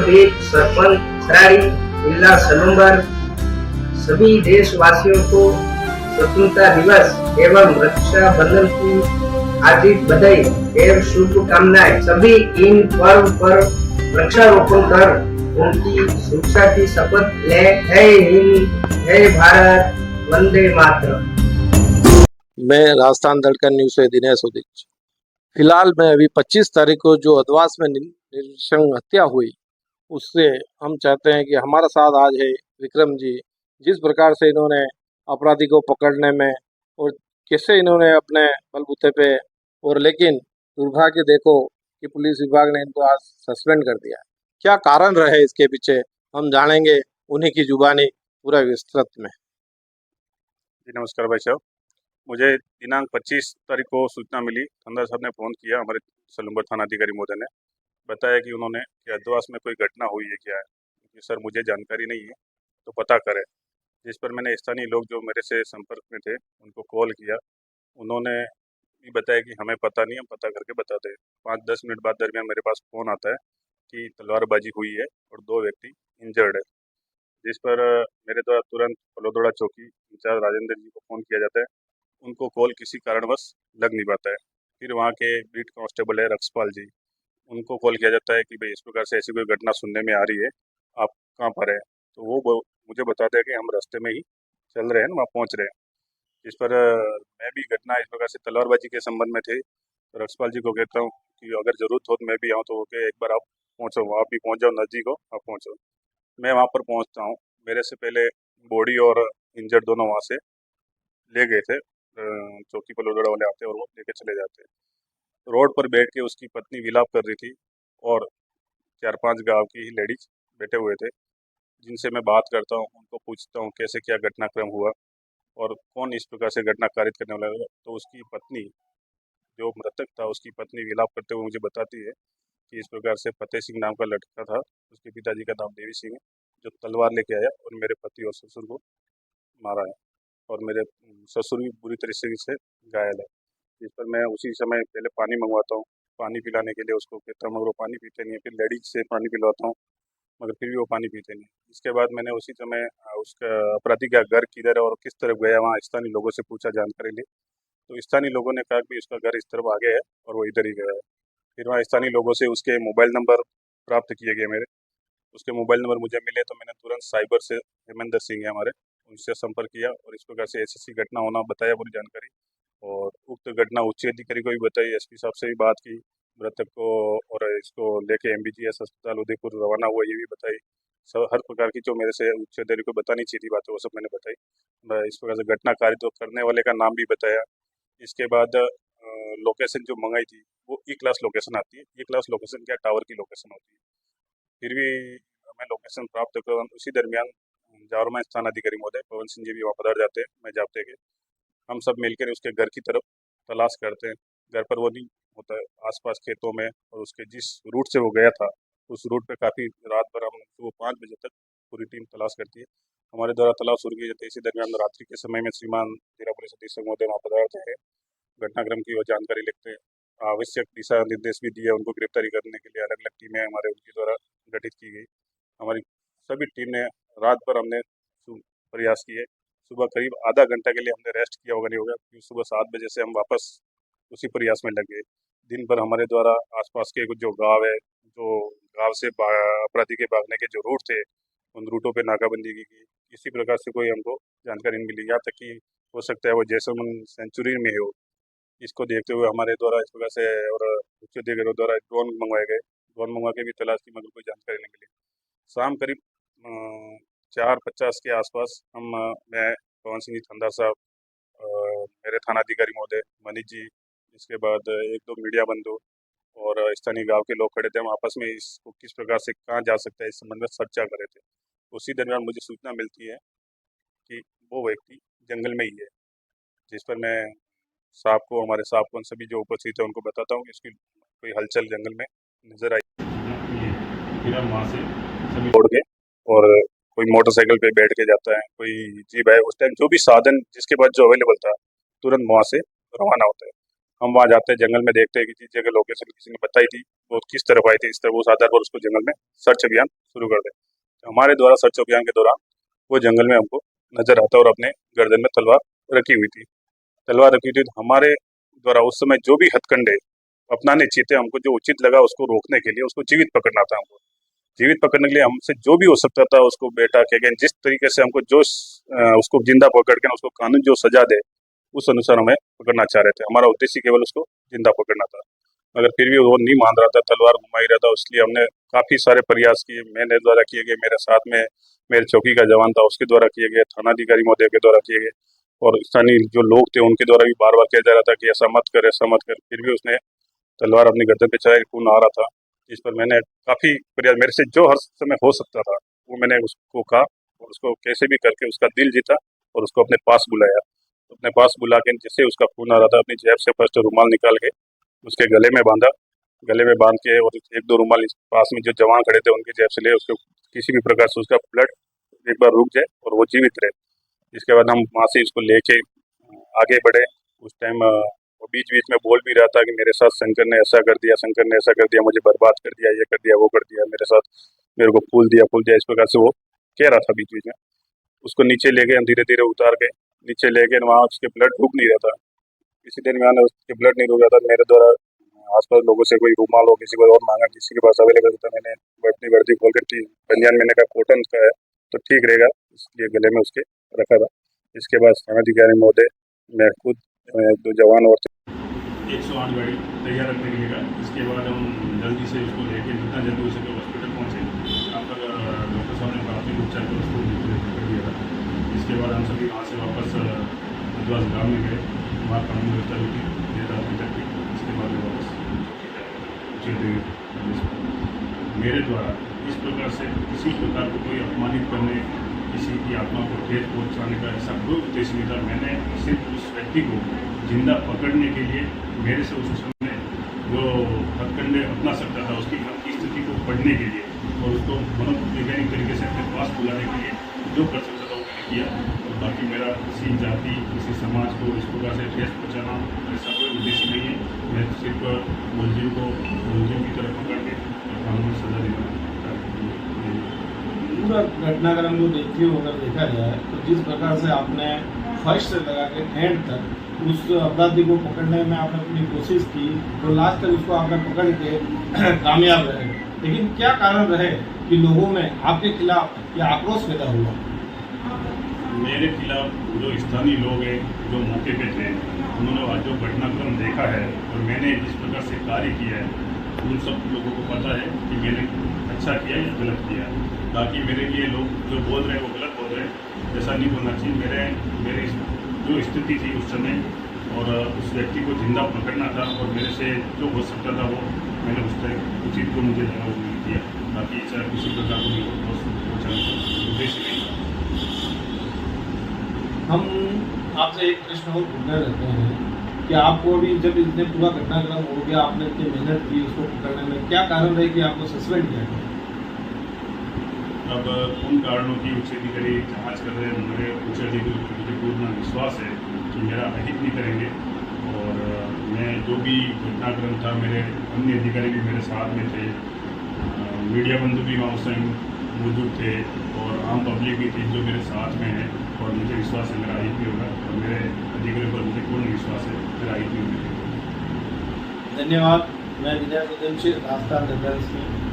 भीख, सरपंच, सराड़ी, जिला सलूम्बर सभी देशवासियों को स्वतंत्रता दिवस एवं रक्षाबंधन की हार्दिक बधाई एवं शुभकामनाएं। सभी इन पर्व पर वृक्षारोपण कर उनकी सुरक्षा की शपथ ले। जय हिंद, जय भारत, वंदे मातरम। मैं राजस्थान धड़कन न्यूज से दिनेश उदिच। फिलहाल में अभी 25 तारीख को जो अधवास में नृशंस हत्या हुई, उससे हम चाहते हैं कि हमारा साथ आज है विक्रम जी। जिस प्रकार से इन्होंने अपराधी को पकड़ने में और कैसे इन्होंने अपने बलबूते पे, और लेकिन दुर्भाग्य देखो कि पुलिस विभाग ने इनको आज सस्पेंड कर दिया। क्या कारण रहे इसके पीछे, हम जानेंगे उन्हीं की जुबानी पूरा विस्तृत में। जी नमस्कार भाई साहब, मुझे दिनांक 25 तारीख को सूचना मिली। थंदा साहब ने फ़ोन किया, हमारे सलूम्बर थाना अधिकारी महोदय ने बताया कि उन्होंने कि अधवास में कोई घटना हुई है क्या है। कि सर मुझे जानकारी नहीं है, तो पता करें। जिस पर मैंने स्थानीय लोग जो मेरे से संपर्क में थे उनको कॉल किया। उन्होंने भी बताया कि हमें पता नहीं, हम पता करके बताते हैं। 5-10 मिनट बाद दरमियान मेरे पास फ़ोन आता है कि तलवारबाजी हुई है और 2 व्यक्ति इंजर्ड है। जिस पर मेरे द्वारा तुरंत फलोदड़ा चौकी इंचार्ज राजेंद्र जी को फ़ोन किया जाता है। उनको कॉल किसी कारणवश लग नहीं पाता है। फिर वहाँ के बीट कांस्टेबल है रक्षपाल जी, उनको कॉल किया जाता है कि भाई इस प्रकार से ऐसी कोई घटना सुनने में आ रही है, आप कहाँ पर हैं? तो वो मुझे बताते हैं कि हम रास्ते में ही चल रहे हैं, वहाँ पहुँच रहे हैं। इस पर मैं भी घटना इस प्रकार से तलवारबाजी के संबंध में थे, तो रक्षपाल जी को कहता हूँ कि अगर ज़रूरत हो तो मैं भी आऊँ, तो ओके एक बार आप पहुँचो, आप भी पहुँच जाओ, नज़दीक हो आप पहुँचो। मैं वहाँ पर पहुँचता हूँ। मेरे से पहले बॉडी और इंजर्ड दोनों वहाँ से ले गए थे। चौकी पर लोदड़ा वाले आते हैं और वो लेके चले जाते हैं। रोड पर बैठ के उसकी पत्नी विलाप कर रही थी और 4-5 गांव की ही लेडीज बैठे हुए थे, जिनसे मैं बात करता हूँ, उनको पूछता हूँ कैसे क्या घटनाक्रम हुआ और कौन इस प्रकार से घटना कारित करने वाला है। तो उसकी पत्नी, जो मृतक था, उसकी पत्नी विलाप करते हुए मुझे बताती है कि इस प्रकार से फतेह सिंह नाम का लड़का था, उसके पिताजी का नाम देवी सिंह है, जो तलवार लेके आया और मेरे पति और ससुर को मारा है और मेरे ससुर भी बुरी तरीके से घायल है। जिस पर मैं उसी समय पहले पानी मंगवाता हूँ, पानी पिलाने के लिए उसको कहता हूँ, मगर वो पानी पीते नहीं है। फिर लेडीज से पानी पिलवाता हूँ, मगर फिर भी वो पानी पीते नहीं। इसके बाद मैंने उसी समय उसका अपराधी का घर किधर है और किस तरफ गया, वहाँ स्थानीय लोगों से पूछा, जानकारी ली। तो स्थानीय लोगों ने कहा कि उसका घर इस तरफ आगे है और वो इधर ही गया है। फिर वहाँ स्थानीय लोगों से उसके मोबाइल नंबर प्राप्त किए गए मेरे। उसके मोबाइल नंबर मुझे मिले तो मैंने तुरंत साइबर से, हेमेंद्र सिंह है हमारे, उनसे संपर्क किया और इस प्रकार से ऐसी घटना होना बताया, पूरी जानकारी। और उक्त घटना उच्च अधिकारी को भी बताई, एसपी साहब से भी बात की मृतक को, और इसको लेके एमबीजीएस अस्पताल उदयपुर रवाना हुआ, ये भी बताई। सब हर प्रकार की जो मेरे से उच्च अधिकारी को बतानी चाहिए थी बातें, वो सब मैंने बताई। इस प्रकार से घटना कार्य तो करने वाले का नाम भी बताया। इसके बाद लोकेशन जो मंगाई थी वो ई क्लास लोकेशन आती है। ई क्लास लोकेशन क्या, टावर की लोकेशन होती है। फिर भी मैं लोकेशन प्राप्त कर, उसी दरमियान जावरमा स्थान अधिकारी महोदय पवन सिंह जी भी वहाँ पधार जाते हैं। मैं जाते के हम सब मिलकर उसके घर की तरफ तलाश करते हैं। घर पर वो नहीं होता है, आसपास खेतों में, और उसके जिस रूट से वो गया था उस रूट पे काफ़ी रात भर हम सुबह 5 बजे तक पूरी टीम तलाश करती है। हमारे द्वारा तलाश शुरू की जाती है। इसी दरमियान रात्रि के समय में श्रीमान जिला पुलिस अधीक्षक महोदय वहाँ पधारते हैं, घटनाक्रम की वो जानकारी लिखते हैं, आवश्यक दिशा निर्देश भी दिए। उनको गिरफ्तारी करने के लिए अलग अलग टीमें हमारे उनके द्वारा गठित की गई। हमारी सभी टीम ने रात भर हमने प्रयास किए। सुबह करीब आधा घंटा के लिए हमने रेस्ट किया होगा, नहीं होगा, क्योंकि सुबह 7 बजे से हम वापस उसी प्रयास में लग गए। दिन भर हमारे द्वारा आसपास के कुछ जो गांव है, जो गांव से अपराधी के भागने के जो रूट थे, उन रूटों पे नाकाबंदी की गई। किसी प्रकार से कोई हमको जानकारी नहीं मिली। यहाँ तक कि हो सकता है वो जैसलमेर सेंचुरी में हो। इसको देखते हुए हमारे द्वारा इस प्रकार से और उच्च अधिकारियों द्वारा ड्रोन मंगवाए गए। ड्रोन मंगवा के भी तलाश की, मगर कोई जानकारी नहीं मिली। शाम करीब 4:50 के आसपास मैं, पवन सिंह जी थंदा साहब, मेरे थानाधिकारी महोदय मनीष जी, इसके बाद 1-2 मीडिया बंधु और स्थानीय गांव के लोग खड़े थे। हम आपस में इसको किस प्रकार से कहाँ जा सकता है इस संबंध में चर्चा कर रहे थे। उसी दरमियान मुझे सूचना मिलती है कि वो व्यक्ति जंगल में ही है। जिस पर मैं साहब को, हमारे साहब को, सभी जो उपस्थित है उनको बताता हूँ कि इसकी कोई हलचल जंगल में नजर आई। फिर हम वहाँ से सभी दौड़ गए और कोई मोटरसाइकिल पे बैठ के जाता है, कोई जीप है। उस टाइम जो भी साधन जिसके पास जो अवेलेबल था, तुरंत वहाँ से रवाना होता है। हम वहाँ जाते हैं, जंगल में देखते हैं कि जिस जगह लोकेशन किसी ने बताई थी वो किस तरफ आई थी, इस तरफ उस आधार पर उसको जंगल में सर्च अभियान शुरू कर दें। तो हमारे द्वारा सर्च अभियान के दौरान वो जंगल में हमको नजर आता और अपने गर्दन में तलवार रखी हुई थी। तलवार रखी थी तो हमारे द्वारा उस समय जो भी हथकंडे अपनाने चाहिए थे, हमको जो उचित लगा उसको रोकने के लिए उसको जीवित पकड़ना था। हमको जीवित पकड़ने के लिए हमसे जो भी हो सकता था उसको बेटा के अगेंस्ट जिस तरीके से हमको जो उसको जिंदा पकड़ के उसको कानून जो सजा दे उस अनुसार हमें पकड़ना चाह रहे थे। हमारा उद्देश्य केवल उसको जिंदा पकड़ना था, मगर फिर भी वो नहीं मान रहा था, तलवार घुमा ही रहा था। इसलिए हमने काफी सारे प्रयास किए, मेरे द्वारा किए गए, मेरे साथ में मेरे चौकी का जवान था उसके द्वारा किए गए, थानाधिकारी महोदय के द्वारा किए गए और स्थानीय जो लोग थे उनके द्वारा भी बार बार किया जा रहा था कि ऐसा मत कर, ऐसा मत कर। फिर भी उसने तलवार अपनी गर्दन पे चढ़ाई, खून आ रहा था। इस पर मैंने काफी प्रयास, मेरे से जो हर समय हो सकता था वो मैंने उसको कहा और उसको कैसे भी करके उसका दिल जीता और उसको अपने पास बुलाया। अपने पास बुला के जिससे उसका खून आ रहा था अपनी जेब से फर्स्ट रुमाल निकाल के उसके गले में बांधा, गले में बांध के और एक दो रुमाल पास में जो जवान खड़े थे उनके जेब से ले, उसको किसी भी प्रकार से उसका ब्लड एक बार रुक जाए और वो जीवित रहे। इसके बाद हम वहाँ से इसको लेके आगे बढ़े। उस टाइम वो बीच बीच में बोल भी रहा था कि मेरे साथ शंकर ने ऐसा कर दिया, शंकर ने ऐसा कर दिया, मुझे बर्बाद कर दिया, ये कर दिया, वो कर दिया, मेरे साथ मेरे को फूल दिया, इस प्रकार से वो कह रहा था बीच बीच में। उसको नीचे ले गए, धीरे धीरे उतार गए, नीचे ले गए, वहाँ उसके ब्लड रुक नहीं रहा था। किसी दिन में उसके ब्लड नहीं रुक रहा था, मेरे द्वारा आसपास लोगों से कोई रुमाल हो किसी को और मांगा, किसी के पास अवेलेबल था, मैंने अपनी वर्दी खोल कर बनियान मैंने कहा कॉटन का है तो ठीक रहेगा, इसलिए गले में उसके रखा था। इसके बाद थानाधिकारी महोदय, मैं खुद, दो जवान और 108 गाड़ी तैयार रखने के लिए कहा। इसके बाद हम जल्दी से उसको लेके जितना जल्दी हो सके हॉस्पिटल पहुँचे। यहाँ पर डॉक्टर साहब ने प्राथमिक उपचार कर उसको कर दिया था। इसके बाद हम सभी वहाँ से वापस हरिद्वार गाँव में गए, वहाँ कानून व्यवस्था जो थी देर रात तक की। इसके बाद वापस मेरे द्वारा इस प्रकार से किसी प्रकार को कोई अपमानित करने, किसी की आत्मा को ठेस पहुँचाने का ऐसा कोई उद्देश्य नहीं था। मैंने सिर्फ उस व्यक्ति को जिंदा पकड़ने के लिए मेरे से उस समय जो हथकंडे अपना सकता था उसकी मन की स्थिति को पढ़ने के लिए और उसको मनोवैज्ञानिक तरीके से अपने पास बुलाने के लिए जो कर सकता था वो मैंने किया। और बाकी मेरा किसी जाति, किसी समाज को इस प्रकार से ठेस पहुँचाना ऐसा कोई उद्देश्य नहीं है। मैं सिर्फ मुलजिम को मुलजिम की तरफ पकड़ के कानूनी सजा देना। पूरा घटनाक्रम को देखते हुए अगर देखा जाए तो जिस प्रकार से आपने फर्स्ट से लगा के एंड तक उस अपराधी को पकड़ने में आपने अपनी कोशिश की तो लास्ट तक उसको आपने पकड़ के कामयाब रहे, लेकिन क्या कारण रहे कि लोगों में आपके खिलाफ ये आक्रोश पैदा हुआ? मेरे खिलाफ जो स्थानीय लोग हैं जो मौके पे थे, उन्होंने आज जो घटनाक्रम देखा है और मैंने जिस प्रकार से कार्य किया है, उन सब लोगों को पता है कि मैंने अच्छा किया या गलत किया। बाकी मेरे लिए लोग जो बोल रहे हैं वो गलत बोल रहे हैं, ऐसा नहीं होना चाहिए। मेरी जो स्थिति थी उस समय और उस व्यक्ति को जिंदा पकड़ना था और मेरे से जो हो सकता था वो मैंने उस टाइम उचित को मुझे लगा वो नहीं किया। बाकी ऐसा किसी प्रकार को उद्देश्य नहीं था। हम आपसे एक प्रश्न और पूछना रहते हैं कि आपको अभी जब इतने पूरा घटनाक्रम हो गया, आपने इतनी मेहनत की उसको पकड़ने में, क्या कारण रहे कि आपको सस्पेंड किया गया? अब उन कारणों की उच्च अधिकारी जाँच कर रहे हैं। मेरे उच्च अधिकारी को मुझे पूर्ण विश्वास है कि मेरा अहित नहीं करेंगे और मैं जो भी घटनाक्रम था, मेरे अन्य अधिकारी भी मेरे साथ में थे, मीडिया बंधु भी वहाँ उस टाइम मौजूद थे और आम पब्लिक भी थी जो मेरे साथ में है और मुझे विश्वास है मेरा अहित भी होगा और मेरे अधिकारी पर मुझे पूर्ण विश्वास है मेरा अहित भी होगा। धन्यवाद। मैं विजय प्रदर्शी राजस्थान